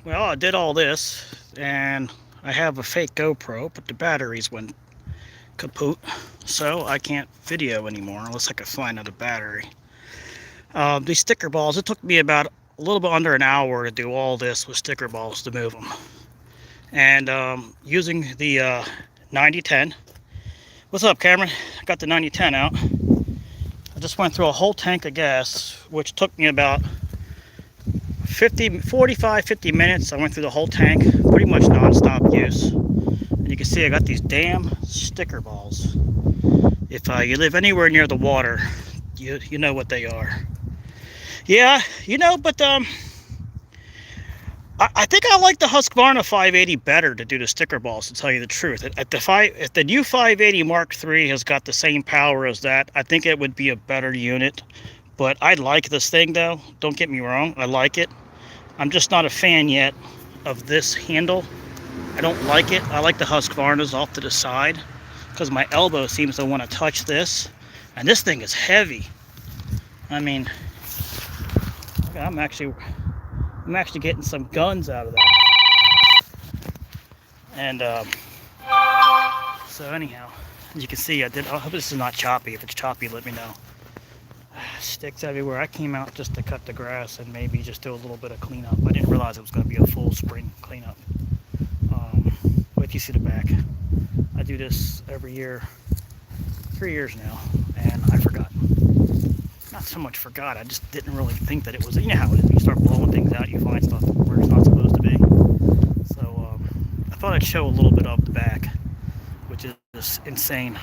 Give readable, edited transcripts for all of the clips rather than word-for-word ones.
Well, I did all this, and I have a fake GoPro, but the batteries went kaput, so I can't video anymore unless I can find another battery. These sticker balls, it took me about a little bit under an hour to do all this with sticker balls to move them. And using the 9010. What's up, Cameron? I got the 9010 out. I just went through a whole tank of gas, which took me about 50 minutes. I went through the whole tank, pretty much non-stop use. And you can see I got these damn sticker balls. If you live anywhere near the water, you know what they are. Yeah, but I think I like the Husqvarna 580 better to do the sticker balls, to tell you the truth. If the new 580 Mark III has got the same power as that, I think it would be a better unit. But I like this thing, though. Don't get me wrong, I like it. I'm just not a fan yet of this handle. I don't like it. I like the Husqvarnas off to the side because my elbow seems to want to touch this. And this thing is heavy. I mean, I'm actually getting some guns out of that. And so anyhow, as you can see, I hope this is not choppy. If it's choppy, let me know. Sticks everywhere. I came out just to cut the grass and maybe just do a little bit of cleanup. I didn't realize it was going to be a full spring cleanup. Wait till you see the back. I do this every year, 3 years now, and I forgot. Not so much forgot, I just didn't really think that it was, you know how it is, you start blowing things out, you find stuff where it's not supposed to be. So I thought I'd show a little bit of the back, which is insane.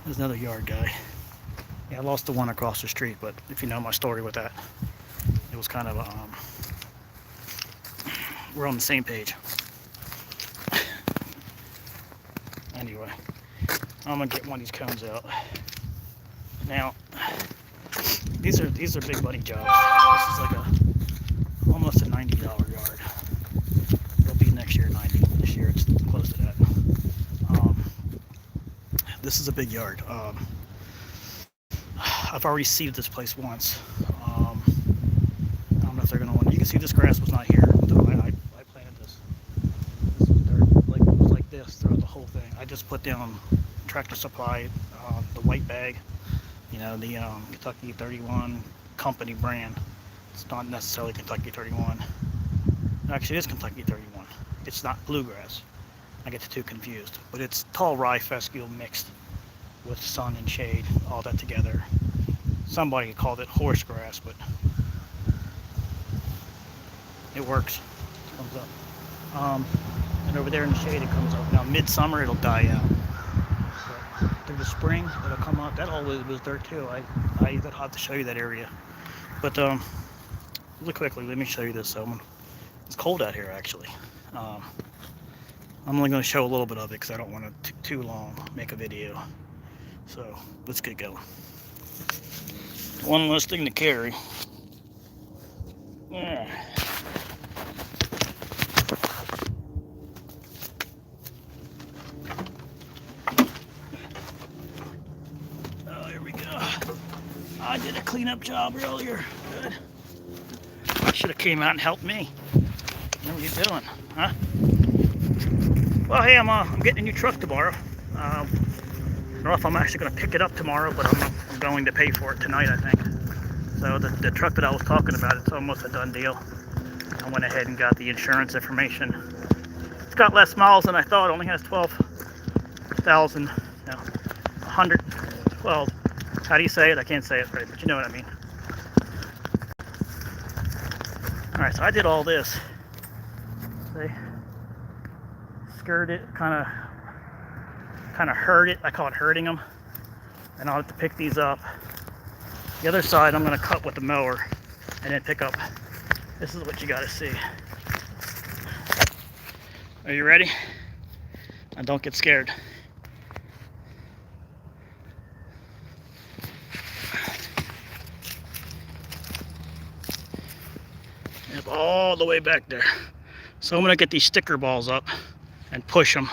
There's another yard guy. Yeah, I lost the one across the street, but if you know my story with that, it was kind of, we're on the same page. Anyway, I'm gonna get one of these cones out. Now, these are big money jobs. This is like almost a $90 yard. It'll be next year 90. This year it's close to that. This is a big yard. I've already seeded this place once. I don't know if they're gonna want. You can see this grass was not here. I planted this. This was dirt, like it was like this throughout the whole thing. I just put down Tractor Supply, the white bag. You know, the Kentucky 31 company brand. It's not necessarily Kentucky 31. Actually, it is Kentucky 31. It's not bluegrass. I get the two confused. But it's tall rye fescue mixed with sun and shade, all that together. Somebody called it horse grass, but it works. It comes up. And over there in the shade, it comes up. Now, midsummer, it'll die out. Through the spring, it'll come up. That always was dirt too. I have to show you that area. But really quickly, let me show you this. So it's cold out here actually. I'm only going to show a little bit of it because I don't want to too long make a video. So let's get going. One less thing to carry. Yeah. I did a cleanup job earlier. Good. Should have came out and helped me. What are you doing, huh? Well, hey, I'm getting a new truck tomorrow. I don't know if I'm actually going to pick it up tomorrow, but I'm going to pay for it tonight, I think. So the truck that I was talking about, it's almost a done deal. I went ahead and got the insurance information. It's got less miles than I thought. It only has 12,000, 112. How do you say it? I can't say it right, but you know what I mean. Alright, so I did all this. They skirt it, kind of herd it. I call it herding them. And I'll have to pick these up. The other side I'm going to cut with the mower and then pick up. This is what you got to see. Are you ready? And don't get scared. Yep, all the way back there. So I'm going to get these sticker balls up and push them.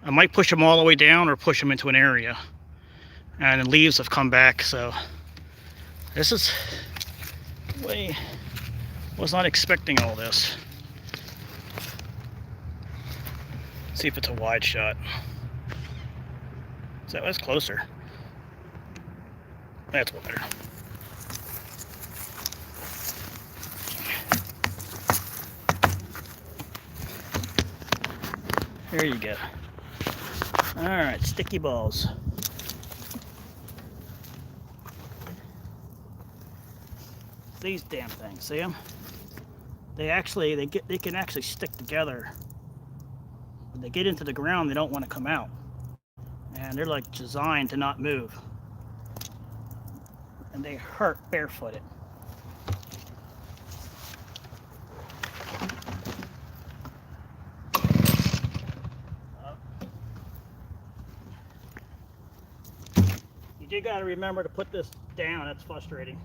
I might push them all the way down or push them into an area. And the leaves have come back, so this is way, was not expecting all this. See if it's a wide shot. So that was closer. That's better. There you go. Alright, sticky balls. These damn things, see them? They can actually stick together. When they get into the ground, they don't want to come out. And they're like designed to not move. And they hurt barefooted. You do got to remember to put this down. That's frustrating.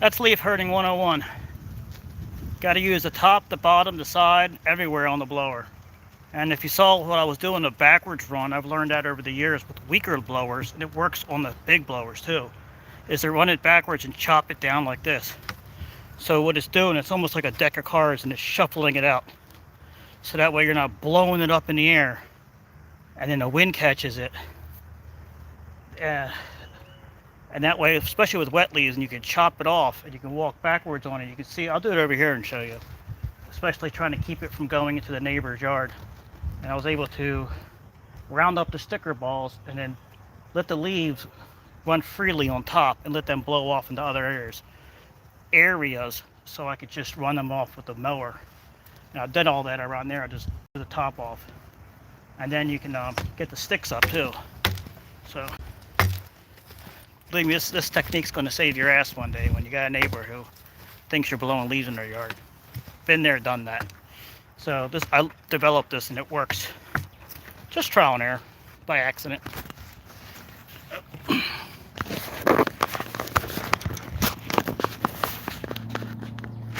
That's leaf herding 101. Got to use the top, the bottom, the side, everywhere on the blower. And if you saw what I was doing, the backwards run, I've learned that over the years with weaker blowers, and it works on the big blowers too, is to run it backwards and chop it down like this. So what it's doing, it's almost like a deck of cards and it's shuffling it out. So that way you're not blowing it up in the air and then the wind catches it. And that way, especially with wet leaves, and you can chop it off and you can walk backwards on it. You can see, I'll do it over here and show you, especially trying to keep it from going into the neighbor's yard. And I was able to round up the sticker balls and then let the leaves run freely on top and let them blow off into other areas so I could just run them off with the mower. And I did all that around there. I just blew the top off. And then you can get the sticks up too. So believe me, this technique's going to save your ass one day when you got a neighbor who thinks you're blowing leaves in their yard. Been there, done that. So I developed this and it works. Just trial and error by accident.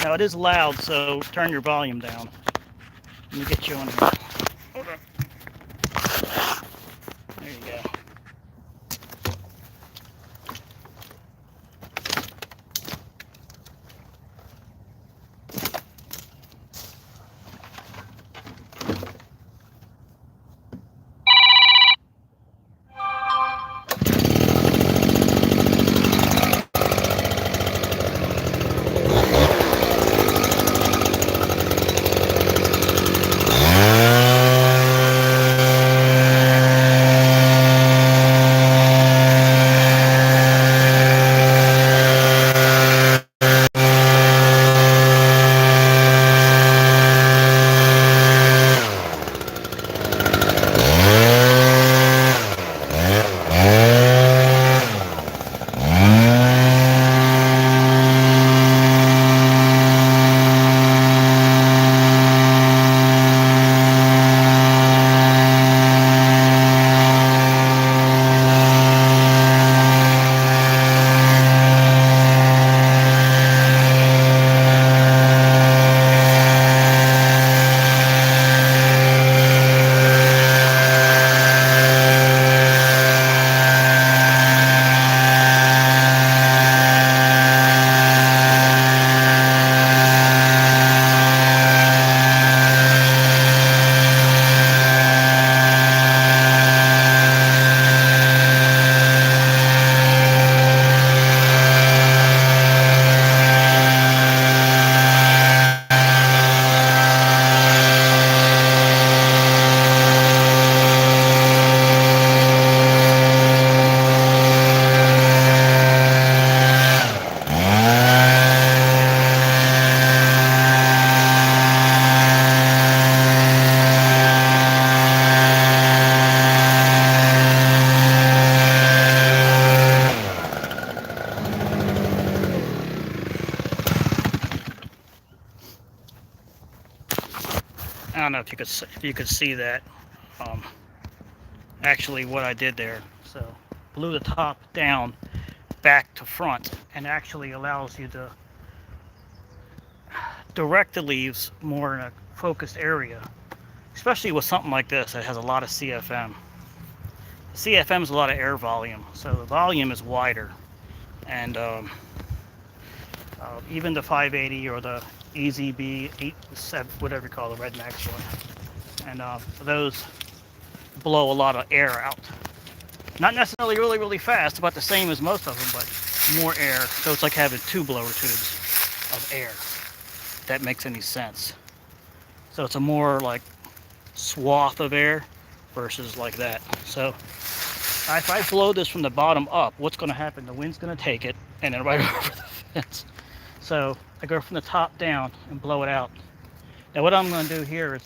Now it is loud, so turn your volume down. Let me get you on here. Hold on. There you go. I don't know if you could see that. Um, actually, what I did there. So, blew the top down, back to front, and actually allows you to direct the leaves more in a focused area, especially with something like this that has a lot of CFM. CFM is a lot of air volume, so the volume is wider, and even the 580 or the EZB 87, whatever you call the Red Max one, and those blow a lot of air out. Not necessarily really fast, about the same as most of them, but more air. So it's like having two blower tubes of air, if that makes any sense. So it's a more like swath of air versus like that. So if I blow this from the bottom up, what's going to happen? The wind's going to take it and then right over the fence. So I go from the top down and blow it out. Now what I'm going to do here is,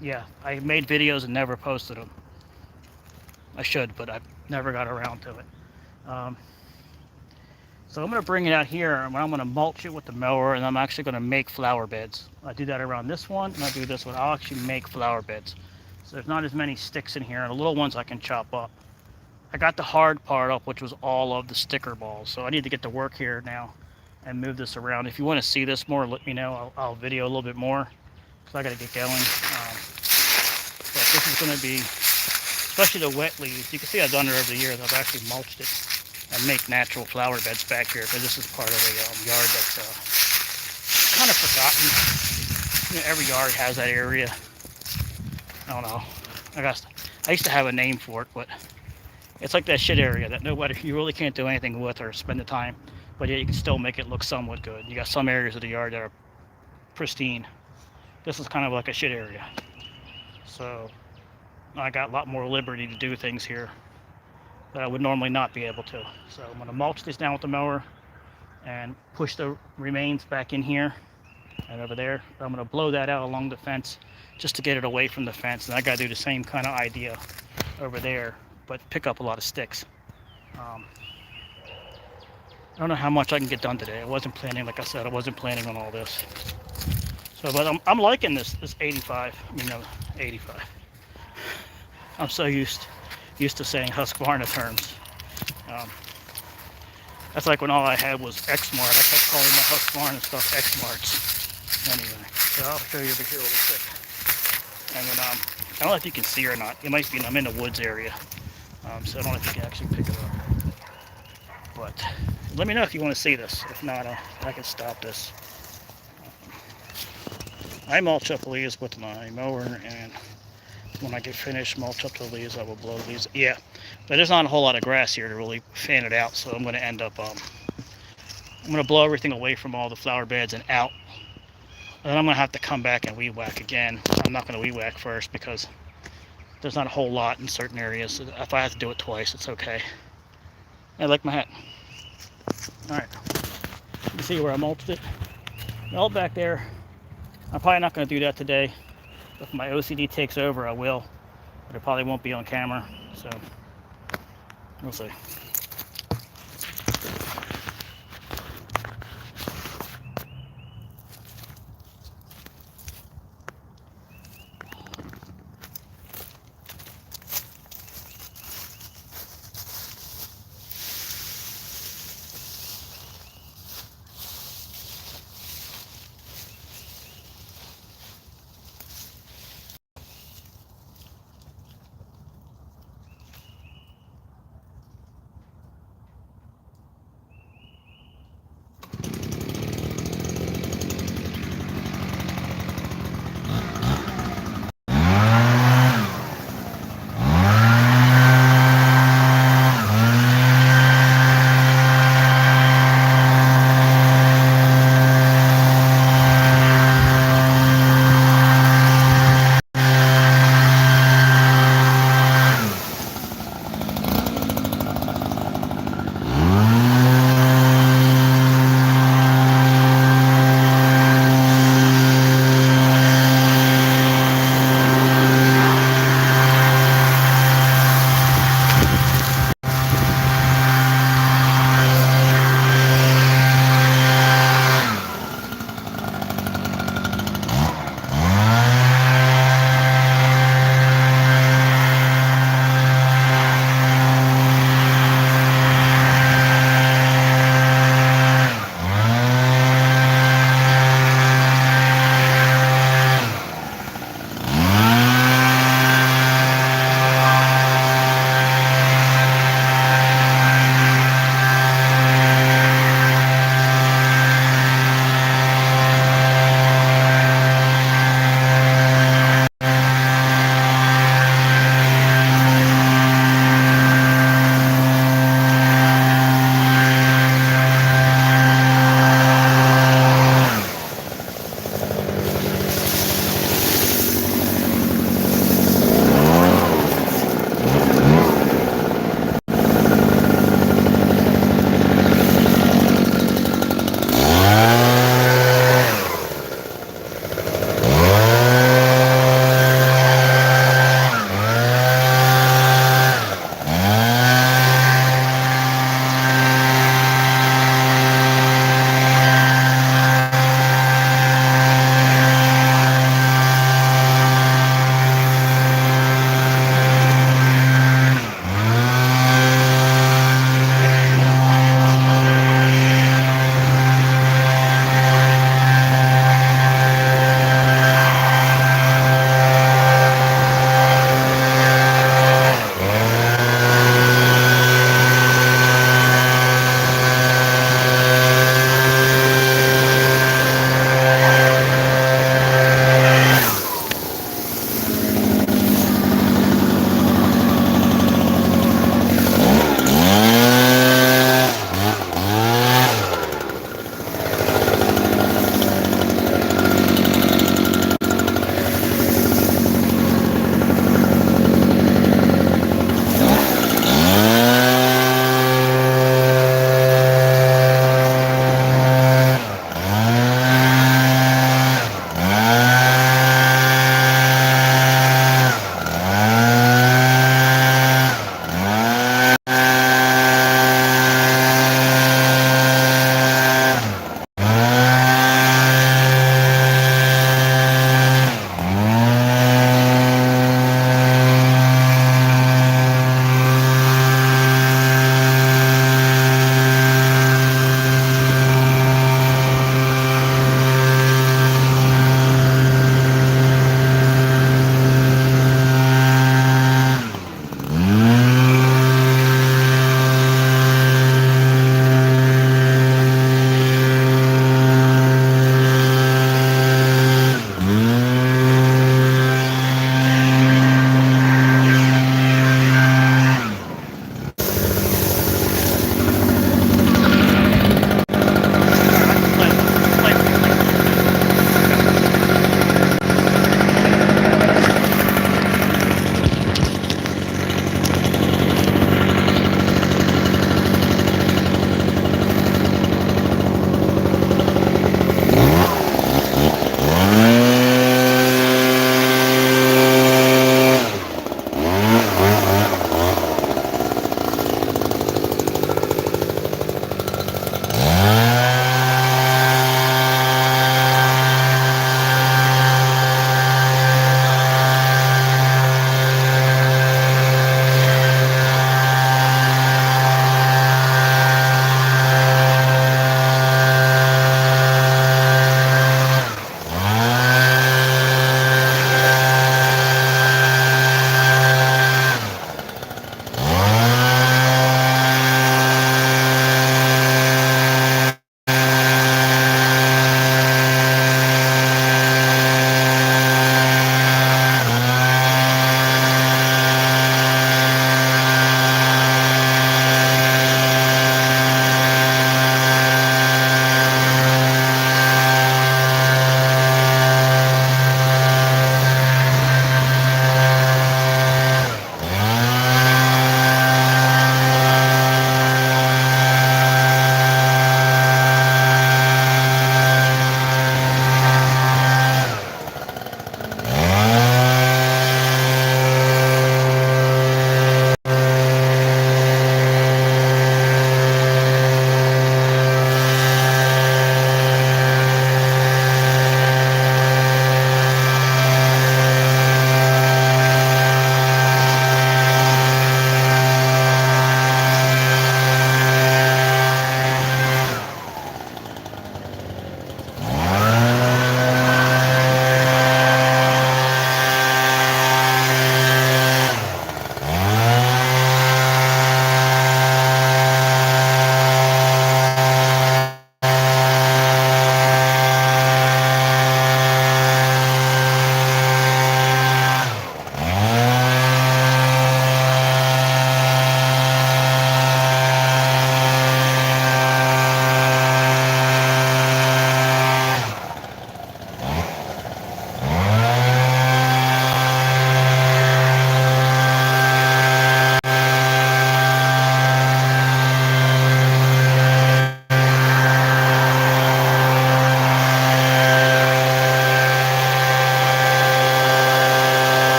yeah, I made videos and never posted them. I should, but I never got around to it. So I'm going to bring it out here and I'm going to mulch it with the mower, and I'm actually going to make flower beds. I do that around this one, and I do this one. I'll actually make flower beds. So there's not as many sticks in here, and the little ones I can chop up. I got the hard part up, which was all of the sticker balls. So I need to get to work here now and move this around. If you want to see this more, let me know. I'll video a little bit more because I got to get going. But this is going to be, especially the wet leaves. You can see I've done it over the years. I've actually mulched it and make natural flower beds back here because this is part of a yard that's kind of forgotten. You know, every yard has that area. I don't know. I used to have a name for it, but it's like that shit area that nobody, you really can't do anything with or spend the time, but yet you can still make it look somewhat good. You got some areas of the yard that are pristine. This is kind of like a shit area. So I got a lot more liberty to do things here that I would normally not be able to. So I'm going to mulch this down with the mower and push the remains back in here and over there. I'm going to blow that out along the fence just to get it away from the fence. And I got to do the same kind of idea over there, but pick up a lot of sticks. I don't know how much I can get done today. I wasn't planning, like I said, I wasn't planning on all this. So, but I'm liking this 85. I mean, no, 85. I'm so used to saying Husqvarna terms. That's like when all I had was X-Mart. I kept calling my Husqvarna stuff X-Marts. Anyway, so I'll show you over here really quick. And then, I don't know if you can see or not. It might be, I'm in the woods area. So I don't know if you can actually pick it up. But let me know if you want to see this. If not, I can stop this. I mulch up leaves with my mower, and when I get finished, mulch up the leaves, I will blow leaves. Yeah, but there's not a whole lot of grass here to really fan it out, so I'm going to end up, I'm going to blow everything away from all the flower beds and out. And then I'm going to have to come back and weed whack again. I'm not going to weed whack first because there's not a whole lot in certain areas. So if I have to do it twice, it's okay. I like my hat. Alright, you can see where I mulched it. All back there. I'm probably not going to do that today. If my OCD takes over, I will. But it probably won't be on camera. So, we'll see.